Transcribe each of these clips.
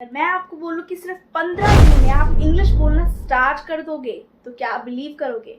अगर मैं आपको बोलूँ कि सिर्फ 15 दिन में आप इंग्लिश बोलना स्टार्ट कर दोगे तो क्या आप बिलीव करोगे?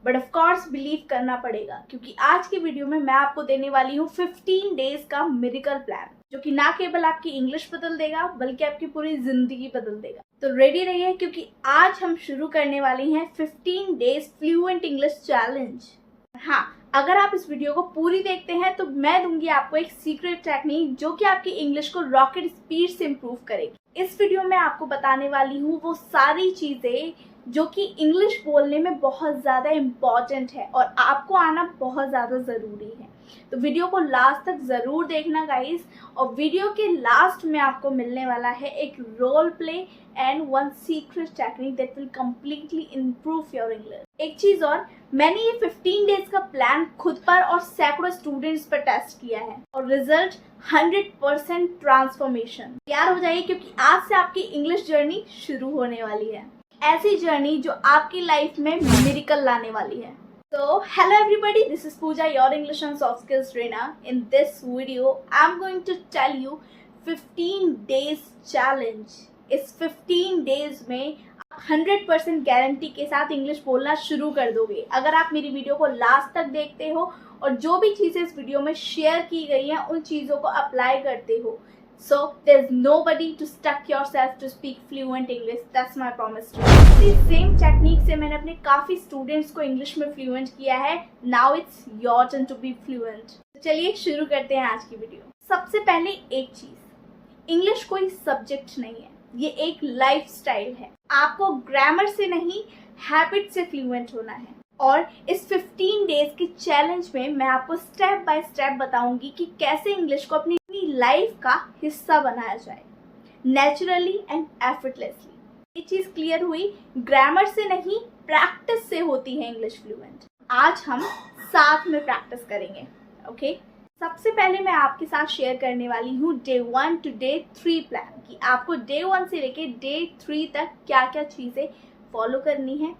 बट ऑफ कोर्स बिलीव करना पड़ेगा, क्योंकि आज की वीडियो में मैं आपको देने वाली हूँ 15 डेज का मिरेकल प्लान, जो कि ना केवल आपकी इंग्लिश बदल देगा बल्कि आपकी पूरी जिंदगी बदल देगा। तो रेडी रहिए, क्योंकि आज हम शुरू करने वाले हैं 15 डेज फ्लुएंट इंग्लिश चैलेंज। हाँ, अगर आप इस वीडियो को पूरी देखते हैं तो मैं दूंगी आपको एक सीक्रेट टेक्निक जो कि आपकी इंग्लिश को रॉकेट स्पीड से इम्प्रूव करेगी। इस वीडियो में आपको बताने वाली हूँ वो सारी चीजें जो कि इंग्लिश बोलने में बहुत ज़्यादा इम्पॉर्टेंट है और आपको आना बहुत ज़्यादा ज़रूरी है। तो वीडियो को लास्ट तक ज़रूर देखना गाइस, और वीडियो के लास्ट में आपको मिलने वाला है एक role play and one secret technique that will completely improve your English. एक चीज़ और, मैंने ये 15 डेज का प्लान खुद पर और सैकड़ों स्टूडेंट्स पर टेस्ट किया है और रिजल्ट 100% ट्रांसफॉर्मेशन। तैयार हो जाइए, क्योंकि आज से आपकी इंग्लिश जर्नी शुरू होने वाली है, ऐसी जर्नी जो आपकी लाइफ में मिरेकल लाने वाली है। So hello everybody, this is Pooja, your English and soft skills trainer. In this video I'm going to tell you 15 days challenge. इस 15 days में आप 100% गारंटी के साथ इंग्लिश बोलना शुरू कर दोगे अगर आप मेरी वीडियो को लास्ट तक देखते हो और जो भी चीज़ें इस वीडियो में शेयर की गई हैं उन चीज़ों को अप्लाई करते हो। So there's nobody to stuck yourself to speak fluent English. That's my promise to you. इसी सेम टेक्निक से मैंने अपने काफ़ी स्टूडेंट्स को इंग्लिश में फ्लुएंट किया है। Now it's your turn to be fluent. तो चलिए शुरू करते हैं आज की वीडियो। सबसे पहले एक चीज़, इंग्लिश कोई सब्जेक्ट नहीं है, ये एक लाइफ स्टाइल है। आपको ग्रामर से नहीं, हैबिट से फ्लुएंट होना है। और इस 15 डेज के चैलेंज में मैं आपको स्टेप बाय स्टेप बताऊंगी कि कैसे इंग्लिश को अपनी लाइफ का हिस्सा बनाया जाए, नेचुरली एंड एफर्टलेसली। ये चीज क्लियर हुई? ग्रामर से नहीं, प्रैक्टिस से होती है इंग्लिश फ्लुएंट। आज हम साथ में प्रैक्टिस करेंगे, ओके? सबसे पहले मैं आपके साथ शेयर करने वाली हूँ डे 1 टू डे 3 प्लान, कि आपको डे 1 से लेके डे 3 तक क्या क्या चीजें फॉलो करनी है,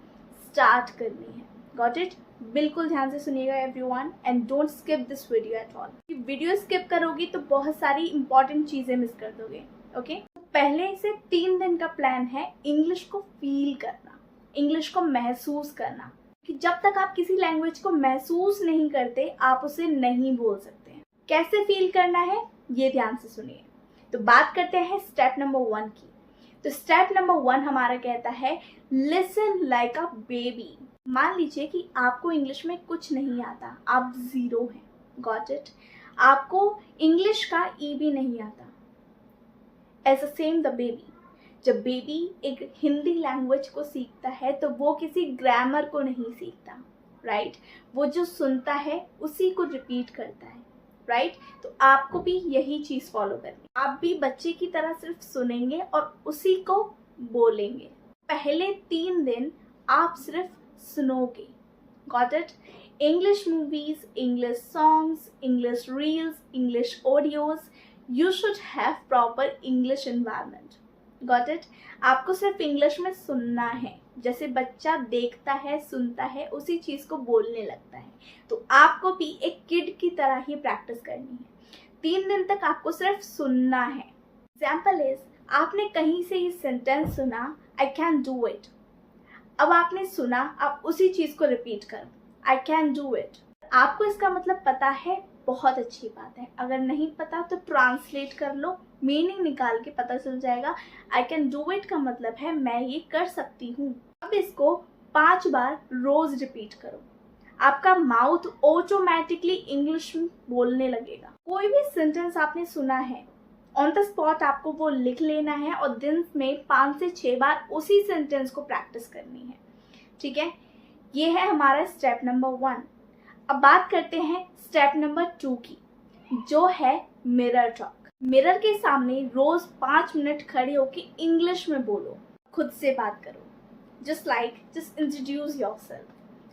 स्टार्ट करनी है। Got it? बिल्कुल ध्यान से सुनिएगा everyone, and don't skip this video at all. Video skip करोगी तो बहुत सारी इंपॉर्टेंट चीजें मिस कर दोगे, ओके? पहले से 3 दिन का प्लान है इंग्लिश को फील करना, इंग्लिश को महसूस करना, कि जब तक आप किसी लैंग्वेज को महसूस नहीं करते आप उसे नहीं बोल सकते हैं। कैसे फील करना है ये ध्यान से सुनिए। तो बात करते हैं स्टेप नंबर 1 की। तो स्टेप नंबर 1 हमारा कहता है लिसन लाइक अ बेबी। मान लीजिए कि आपको इंग्लिश में कुछ नहीं आता, आप जीरो हैं, गॉट इट? आपको इंग्लिश का ई भी नहीं आता। As a same the baby, जब बेबी एक हिंदी लैंग्वेज को सीखता है तो वो किसी ग्रामर को नहीं सीखता, राइट? वो जो सुनता है उसी को रिपीट करता है, राइट? तो आपको भी यही चीज़ फॉलो करनी। आप भी बच्चे की तरह सिर्फ सुनेंगे और उसी को बोलेंगे। पहले 3 दिन आप सिर्फ सुनोगे, got it? English movies, English songs, English reels, English audios, you should have proper English environment, got it? आपको सिर्फ इंग्लिश में सुनना है, जैसे बच्चा देखता है, सुनता है, उसी चीज़ को बोलने लगता है। तो आपको भी एक किड की तरह ही प्रैक्टिस करनी है। 3 दिन तक आपको सिर्फ सुनना है। एग्जाम्पल इज, आपने कहीं से ही सेंटेंस सुना, आई कैन डू इट। अब आपने सुना, आप उसी चीज़ को रिपीट करो, आई कैन डू इट। आपको इसका मतलब पता है, बहुत अच्छी बात है। अगर नहीं पता तो ट्रांसलेट कर लो, मीनिंग निकाल के पता चल जाएगा। आई कैन डू इट का मतलब है मैं ये कर सकती हूँ। अब इसको 5 बार रोज रिपीट करो, आपका माउथ ऑटोमेटिकली इंग्लिश में बोलने लगेगा। कोई भी सेंटेंस आपने सुना है, ऑन द स्पॉट आपको वो लिख लेना है और दिन में 5 से 6 बार उसी सेंटेंस को प्रैक्टिस करनी है, ठीक है? ये है हमारा स्टेप नंबर 1। अब बात करते हैं स्टेप नंबर 2 की, जो है मिरर टॉक। मिरर के सामने रोज 5 मिनट खड़े होकर इंग्लिश में बोलो, खुद से बात करो। just introduce yourself.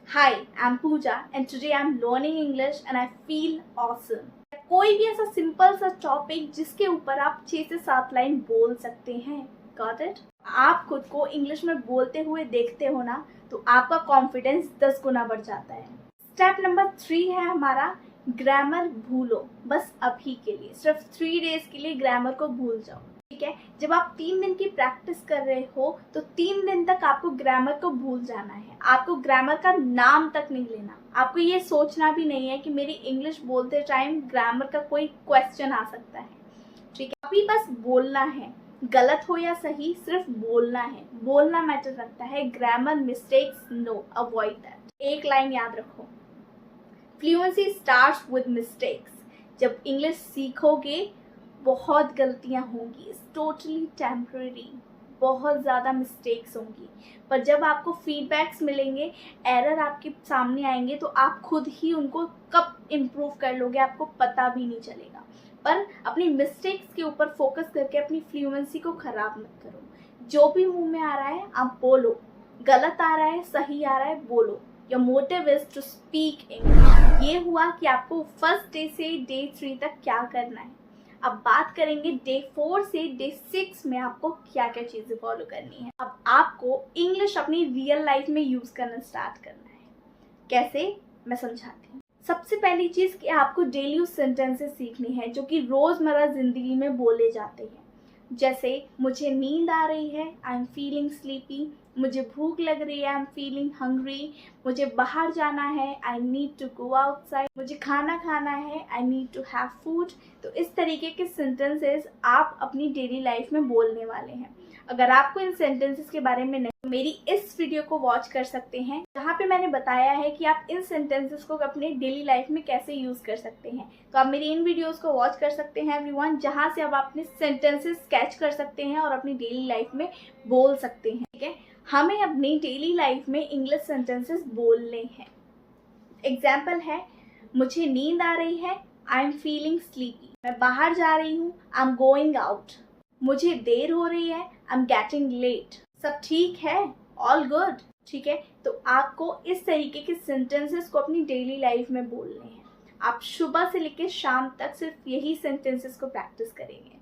Hi, I'm Pooja and today I'm learning English and I feel awesome. कोई भी ऐसा सिंपल सा टॉपिक जिसके ऊपर आप 6 से 7 लाइन बोल सकते हैं, गॉट इट? आप खुद को इंग्लिश में बोलते हुए देखते हो ना, तो आपका कॉन्फिडेंस 10 गुना बढ़ जाता है। स्टेप नंबर 3 है हमारा ग्रामर भूलो, बस अभी के लिए, सिर्फ 3 डेज के लिए ग्रामर को भूल जाओ। ठीक है। जब आप 3 दिन की प्रैक्टिस कर रहे हो तो 3 दिन तक आपको ग्रामर को भूल जाना है, आपको ग्रामर का नाम तक नहीं लेना, आपको ये सोचना भी नहीं है कि मेरी इंग्लिश बोलते टाइम ग्रामर का कोई क्वेश्चन आ सकता है। ठीक है, अभी बस बोलना है, गलत हो या सही सिर्फ बोलना है, बोलना मैटर रखता है। Grammar mistakes no, avoid that. एक लाइन याद रखो, फ्लुएंसी स्टार्ट्स विद मिस्टेक्स। जब इंग्लिश सीखोगे बहुत गलतियां होंगी, इट्स टोटली टेम्पररी, बहुत ज़्यादा मिस्टेक्स होंगी, पर जब आपको फीडबैक्स मिलेंगे, एरर आपके सामने आएंगे तो आप खुद ही उनको कब इम्प्रूव कर लोगे आपको पता भी नहीं चलेगा। पर अपनी मिस्टेक्स के ऊपर फोकस करके अपनी फ्लुएंसी को ख़राब मत करो। जो भी मुंह में आ रहा है आप बोलो, गलत आ रहा है सही आ रहा है बोलो। Your motive is to speak English. ये हुआ कि आपको फर्स्ट डे से डे 3 तक क्या करना है। अब बात करेंगे डे 4 से डे 6 में आपको क्या क्या चीज़ें फॉलो करनी है। अब आपको इंग्लिश अपनी रियल लाइफ में यूज़ करना स्टार्ट करना है। कैसे, मैं समझाती हूँ। सबसे पहली चीज़ कि आपको डेली उस सेंटेंसेस सीखनी है जो कि रोज़मर्रा ज़िंदगी में बोले जाते हैं। जैसे मुझे नींद आ रही है, आई एम फीलिंग स्लीपी। मुझे भूख लग रही है, आई एम फीलिंग हंग्री। मुझे बाहर जाना है, I need to go outside. मुझे खाना खाना है, I need to have food. तो इस तरीके के सेंटेंसेस आप अपनी डेली लाइफ में बोलने वाले हैं। अगर आपको इन सेंटेंसेस के बारे में नहीं, तो मेरी इस वीडियो को वॉच कर सकते हैं जहाँ पे मैंने बताया है कि आप इन सेंटेंसेस को अपने डेली लाइफ में कैसे यूज़ कर सकते हैं। तो आप मेरी इन वीडियोस को वॉच कर सकते हैं एवरीवन, जहाँ से अब आप अपने सेंटेंसेस कैच कर सकते हैं और अपनी डेली लाइफ में बोल सकते हैं। ठीक है, हमें अपनी डेली लाइफ में इंग्लिश सेंटेंसेस बोलने हैं। एग्जाम्पल है, मुझे नींद आ रही है, आई एम फीलिंग स्लीपी। मैं बाहर जा रही हूँ, आई एम गोइंग आउट। मुझे देर हो रही है, आई एम गेटिंग लेट। सब ठीक है, ऑल गुड। ठीक है, तो आपको इस तरीके के सेंटेंसेस को अपनी डेली लाइफ में बोलने हैं। आप सुबह से लेकर शाम तक सिर्फ यही सेंटेंसेस को प्रैक्टिस करेंगे।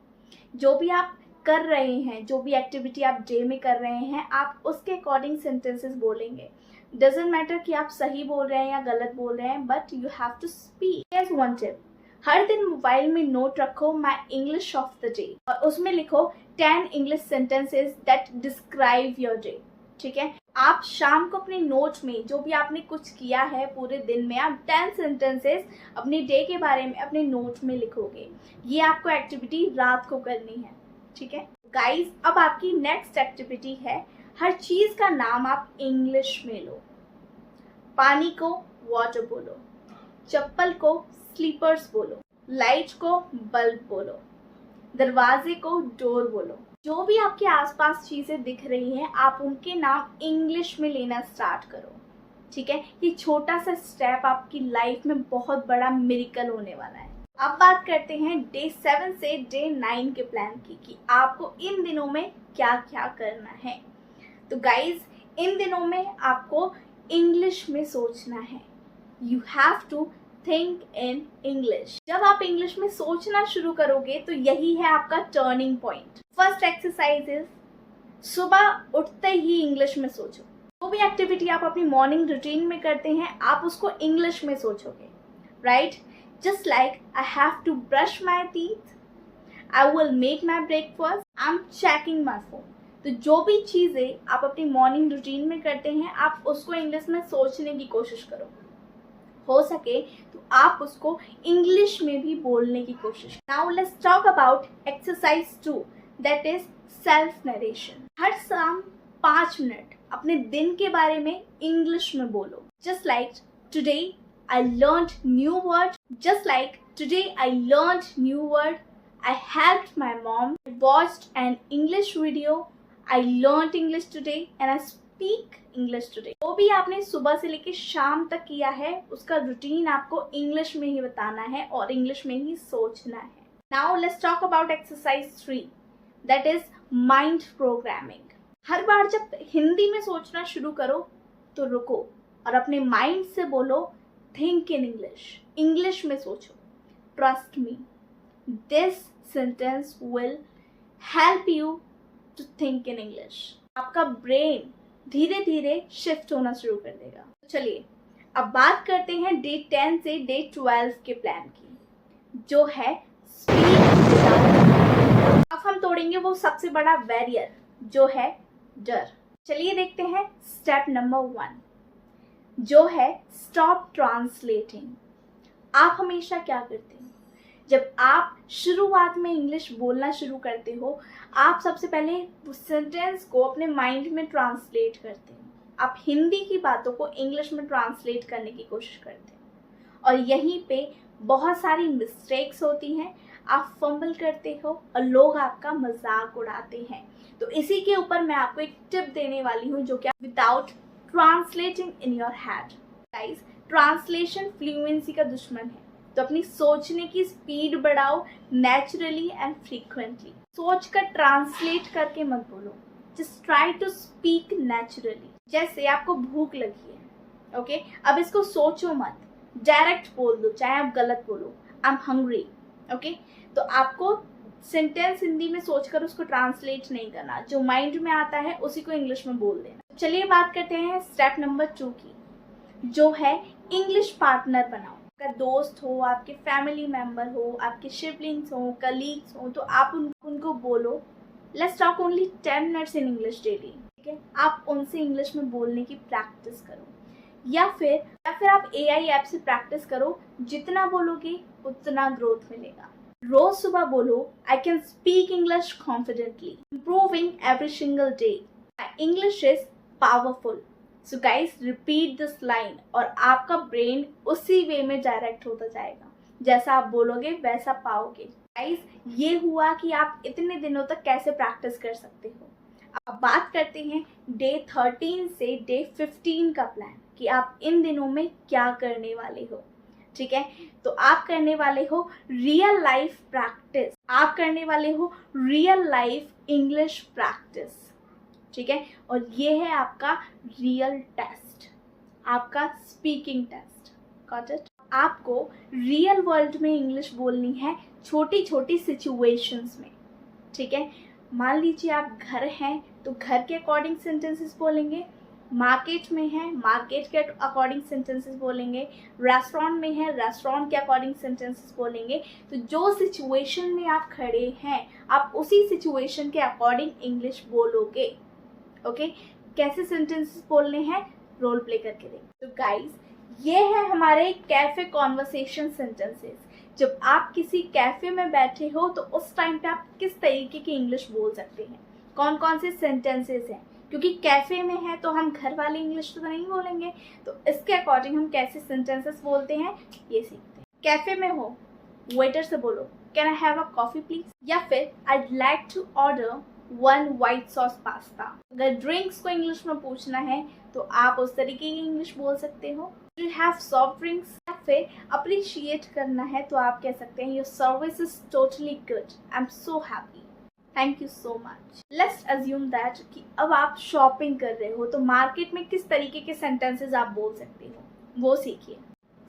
जो भी आप कर रहे हैं, जो भी एक्टिविटी आप डे में कर रहे हैं, आप उसके अकॉर्डिंग सेंटेंसेस बोलेंगे। डजेंट मैटर कि आप सही बोल रहे हैं या गलत बोल रहे हैं, but you have to speak. Here's one tip, हर दिन मोबाइल में नोट रखो my English of the day और उसमें लिखो 10 English sentences that describe your day. ठीक है, आप शाम को अपने नोट में जो भी आपने कुछ किया है पूरे दिन में, आप 10 सेंटेंसेस अपने डे के बारे में अपने नोट में लिखोगे। ये आपको एक्टिविटी रात को करनी है। ठीक है गाइज, अब आपकी नेक्स्ट एक्टिविटी है, हर चीज़ का नाम आप इंग्लिश में लो। पानी को वाटर बोलो, चप्पल को स्लीपर्स बोलो, लाइट को बल्ब बोलो, दरवाजे को डोर बोलो। जो भी आपके आसपास चीज़ें दिख रही हैं, आप उनके नाम इंग्लिश में लेना स्टार्ट करो। ठीक है, ये छोटा सा स्टेप आपकी लाइफ में बहुत बड़ा मिरेकल होने वाला है। अब बात करते हैं डे 7 से डे 9 के प्लान की कि आपको इन दिनों में क्या क्या करना है। तो गाइज, इन दिनों में आपको इंग्लिश में सोचना है। You have to think in English. जब आप इंग्लिश में सोचना शुरू करोगे तो यही है आपका turning point. First exercise is, सुबह उठते ही इंग्लिश में सोचो। जो भी एक्टिविटी आप अपनी मॉर्निंग रूटीन में करते हैं, आप उसको इंग्लिश में सोचोगे। Right, just like I have to brush my teeth, I will make my breakfast, I am checking my phone. तो जो भी चीज़ें आप अपनी मॉर्निंग रूटीन में करते हैं, आप उसको इंग्लिश में सोचने की कोशिश करो। हो सके तो आप उसको इंग्लिश में भी बोलने की कोशिश। Now let's talk about exercise 2, that is self narration. हर शाम 5 मिनट अपने दिन के बारे में इंग्लिश में बोलो। Just like today I learned new word, just like today I learned new word, I helped my mom, watched an English video, I learned English today and I speak English today. जो भी आपने सुबह से लेकर शाम तक किया है, उसका रूटीन आपको इंग्लिश में ही बताना है और इंग्लिश में ही सोचना है। Now let's talk about exercise 3, that is mind programming. हर बार जब हिंदी में सोचना शुरू करो तो रुको और अपने माइंड से बोलो थिंक इन इंग्लिश। इंग्लिश में सोचो। Trust me, this sentence will help you to think in English. आपका ब्रेन धीरे धीरे शिफ्ट होना शुरू कर देगा। चलिए अब बात करते हैं डे 10 से डे 12 के प्लान की, जो है स्पीक विदाउट। अब हम तोड़ेंगे वो सबसे बड़ा बैरियर जो है डर। चलिए देखते हैं स्टेप नंबर 1 जो है स्टॉप ट्रांसलेटिंग। आप हमेशा क्या करते हैं, जब आप शुरुआत में इंग्लिश बोलना शुरू करते हो, आप सबसे पहले उस सेंटेंस को अपने माइंड में ट्रांसलेट करते हैं। आप हिंदी की बातों को इंग्लिश में ट्रांसलेट करने की कोशिश करते हैं और यहीं पे बहुत सारी मिस्टेक्स होती हैं। आप फंबल करते हो और लोग आपका मजाक उड़ाते हैं। तो इसी के ऊपर मैं आपको एक टिप देने वाली हूँ जो कि without translating in your head. Guys, translation fluency का दुश्मन है, तो अपनी सोचने की स्पीड बढ़ाओ नेचुरली एंड फ्रीक्वेंटली। सोच कर ट्रांसलेट करके मत बोलो, just try to speak naturally. जैसे आपको भूख लगी है, ओके, अब इसको सोचो मत, डायरेक्ट बोल दो, चाहे आप गलत बोलो, आई एम हंग्री, ओके। तो आपको सेंटेंस हिंदी में सोचकर उसको ट्रांसलेट नहीं करना, जो माइंड में आता है उसी को इंग्लिश में बोल देना। चलिए बात करते हैं स्टेप नंबर 2 की, जो है इंग्लिश पार्टनर बनाओ। आपका दोस्त हो, आपके फैमिली मेंबर हो, आपके सिबलिंग्स हो, कलीग्स हो, तो आप उनको बोलो let's talk only 10 minutes in English daily, ठीक है। आप उनसे इंग्लिश में बोलने की प्रैक्टिस करो, या फिर आप AI ऐप से प्रैक्टिस करो। जितना बोलोगे उतना ग्रोथ मिलेगा। रोज सुबह बोलो I can speak English confidently, improving every single day, English is powerful. So guys, repeat this line और आपका ब्रेन उसी वे में डायरेक्ट होता जाएगा। जैसा आप बोलोगे वैसा पाओगे। गाइस, ये हुआ कि आप इतने दिनों तक कैसे प्रैक्टिस कर सकते हो। अब बात करते हैं डे 13 से डे 15 का प्लान, कि आप इन दिनों में क्या करने वाले हो, ठीक है। तो आप करने वाले हो रियल लाइफ प्रैक्टिस, आप करने वाले हो रियल लाइफ इंग्लिश प्रैक्टिस, ठीक है। और ये है आपका रियल टेस्ट, आपका स्पीकिंग टेस्ट, गॉट इट। आपको रियल वर्ल्ड में इंग्लिश बोलनी है, छोटी छोटी सिचुएशंस में, ठीक है। मान लीजिए आप घर हैं तो घर के अकॉर्डिंग सेंटेंसेस बोलेंगे, मार्केट में है मार्केट के अकॉर्डिंग सेंटेंसेस बोलेंगे, रेस्टोरेंट में है रेस्टोरेंट के अकॉर्डिंग सेंटेंसेस बोलेंगे। तो जो सिचुएशन में आप खड़े हैं आप उसी सिचुएशन के अकॉर्डिंग इंग्लिश बोलोगे, ओके। कैसे सेंटेंसेस बोलने हैं, रोल प्ले करके देखिए। तो गाइस, ये है हमारे कैफे कॉन्वर्सेशन सेंटेंसेस। जब आप किसी कैफे में बैठे हो तो उस टाइम पे आप किस तरीके की इंग्लिश बोल सकते हैं, कौन कौन से सेंटेंसेस हैं। क्योंकि कैफे में है तो हम घर वाली इंग्लिश तो नहीं बोलेंगे, तो इसके अकॉर्डिंग हम कैसे सेंटेंसेस बोलते हैं ये सीखते हैं। कैफे में हो, वेटर से बोलो can I have a coffee please, या फिर I'd like to order 1 white sauce pasta. अगर ड्रिंक्स को इंग्लिश में पूछना है तो आप उस तरीके की इंग्लिश बोल सकते हो। You have soft drinks, या फिर अप्रिशिएट करना है तो आप कह सकते हैं your service is totally good, I am so happy, thank you so much. Let's assume that कि अब आप शॉपिंग कर रहे हो तो मार्केट में किस तरीके के सेंटेंसेस आप बोल सकते हो वो सीखिए।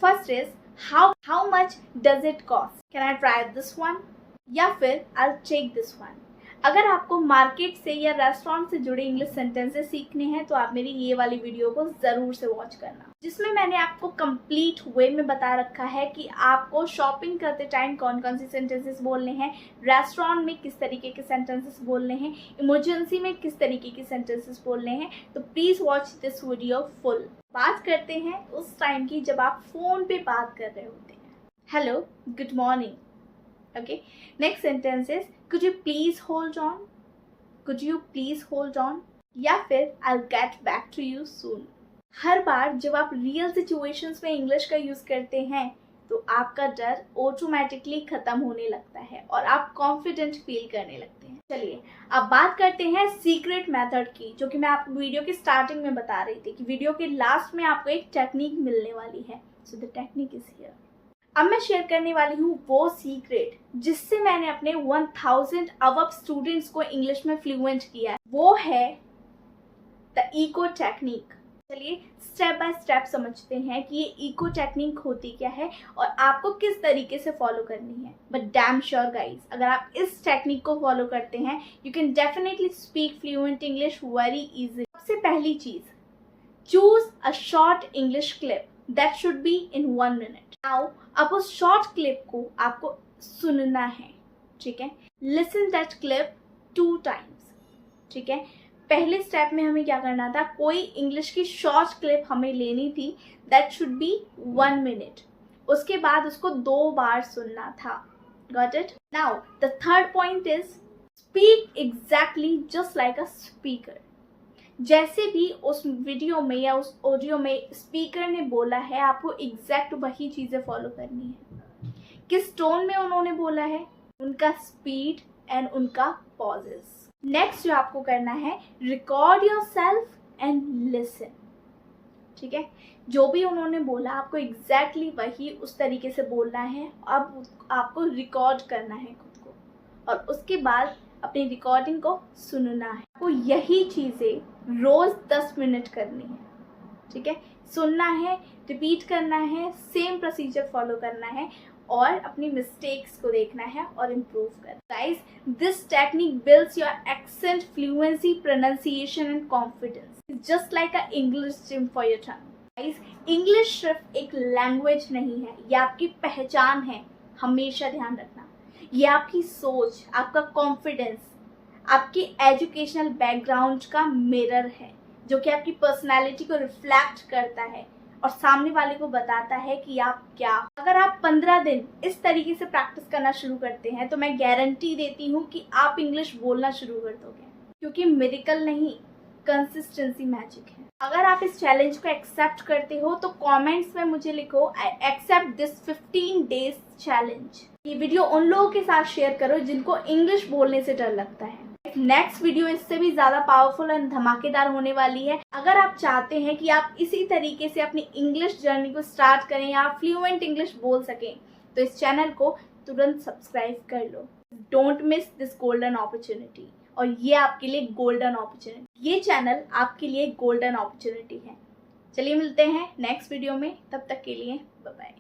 First is how much does it cost, can I try this one, या फिर I will take this one. अगर आपको मार्केट से या रेस्टोरेंट से जुड़े इंग्लिश सेंटेंसेस सीखने हैं तो आप मेरी ये वाली वीडियो को जरूर से वॉच करना, जिसमें मैंने आपको कंप्लीट वे में बता रखा है कि आपको शॉपिंग करते टाइम कौन कौन से सेंटेंसेस बोलने हैं, रेस्टोरेंट में किस तरीके के सेंटेंसेस बोलने हैं, इमरजेंसी में किस तरीके के सेंटेंसेस बोलने हैं। तो please watch this video full. बात करते हैं उस टाइम की जब आप फोन पे बात कर रहे होते हैं। Hello, good morning, okay. Next sentence is could you please hold on, could you please hold on, या फिर I'll get back to you soon। हर बार जब आप रियल सिचुएशंस में इंग्लिश का यूज करते हैं तो आपका डर ऑटोमेटिकली खत्म होने लगता है और आप कॉन्फिडेंट फील करने लगते हैं। चलिए अब बात करते हैं सीक्रेट मेथड की, जो कि मैं आपको वीडियो की स्टार्टिंग में बता रही थी कि वीडियो के लास्ट में आपको एक टेक्निक मिलने वाली है। So the technique is here. अब मैं शेयर करने वाली हूँ वो सीक्रेट जिससे मैंने अपने 1000 अबव स्टूडेंट्स को इंग्लिश में फ्लुएंट किया है। वो है द इको टेक्निक। चलिए स्टेप बाय स्टेप समझते हैं कि ये इको टेक्निक होती क्या है और आपको किस तरीके से फॉलो करनी है। बट डैम श्योर गाइज, अगर आप इस टेक्निक को फॉलो करते हैं you can definitely speak fluent English very easy. सबसे पहली चीज, choose a short English clip that should be in 1 minute. Now अब उस शॉर्ट क्लिप को आपको सुनना है, ठीक है। लिसन दैट क्लिप 2 टाइम्स, ठीक है। पहले स्टेप में हमें क्या करना था, कोई इंग्लिश की शॉर्ट क्लिप हमें लेनी थी, दैट शुड बी 1 मिनट। उसके बाद उसको 2 बार सुनना था। Got it? Now the third point is speak exactly just like a speaker. जैसे भी उस वीडियो में या उस ऑडियो में स्पीकर ने बोला है, आपको एग्जैक्ट वही चीज़ें फॉलो करनी है। किस टोन में उन्होंने बोला है, उनका स्पीड एंड उनका पॉजेस। नेक्स्ट जो आपको करना है, रिकॉर्ड योरसेल्फ एंड लिसन, ठीक है। जो भी उन्होंने बोला आपको एग्जैक्टली वही उस तरीके से बोलना है। अब आपको रिकॉर्ड करना है खुद को और उसके बाद अपनी रिकॉर्डिंग को सुनना है। आपको यही चीज़ें रोज़ 10 मिनट करनी है, ठीक है। सुनना है, रिपीट करना है, सेम प्रोसीजर फॉलो करना है और अपनी मिस्टेक्स को देखना है और इम्प्रूव करना। Guys, this technique builds your accent, fluency, pronunciation and confidence, just like a English gym for your tongue. Guys, English सिर्फ एक लैंग्वेज नहीं है, ये आपकी पहचान है। हमेशा ध्यान रखना, ये आपकी सोच, आपका कॉन्फिडेंस, आपके एजुकेशनल बैकग्राउंड का मिरर है, जो कि आपकी पर्सनालिटी को रिफ्लेक्ट करता है और सामने वाले को बताता है कि आप क्या। अगर आप 15 दिन इस तरीके से प्रैक्टिस करना शुरू करते हैं तो मैं गारंटी देती हूँ कि आप इंग्लिश बोलना शुरू कर दोगे, क्योंकि मिरेकल नहीं, कंसिस्टेंसी मैजिक है। अगर आप इस चैलेंज को एक्सेप्ट करते हो तो कमेंट्स में मुझे लिखो, I accept this 15 days challenge. ये वीडियो उन लोगों के साथ शेयर करो जिनको इंग्लिश बोलने से डर लगता है। नेक्स्ट वीडियो इससे भी ज़्यादा पावरफुल और धमाकेदार होने वाली है। अगर आप चाहते हैं कि आप इसी तरीके से अपनी इंग्लिश जर्नी को स्टार्ट करें या आप फ्लुएंट इंग्लिश बोल सकें तो इस चैनल को तुरंत सब्सक्राइब कर लो। Don't miss this golden opportunity. और ये आपके लिए गोल्डन अपॉर्चुनिटी, ये चैनल आपके लिए गोल्डन अपॉर्चुनिटी है। चलिए मिलते हैं नेक्स्ट वीडियो में, तब तक के लिए बाय बाय।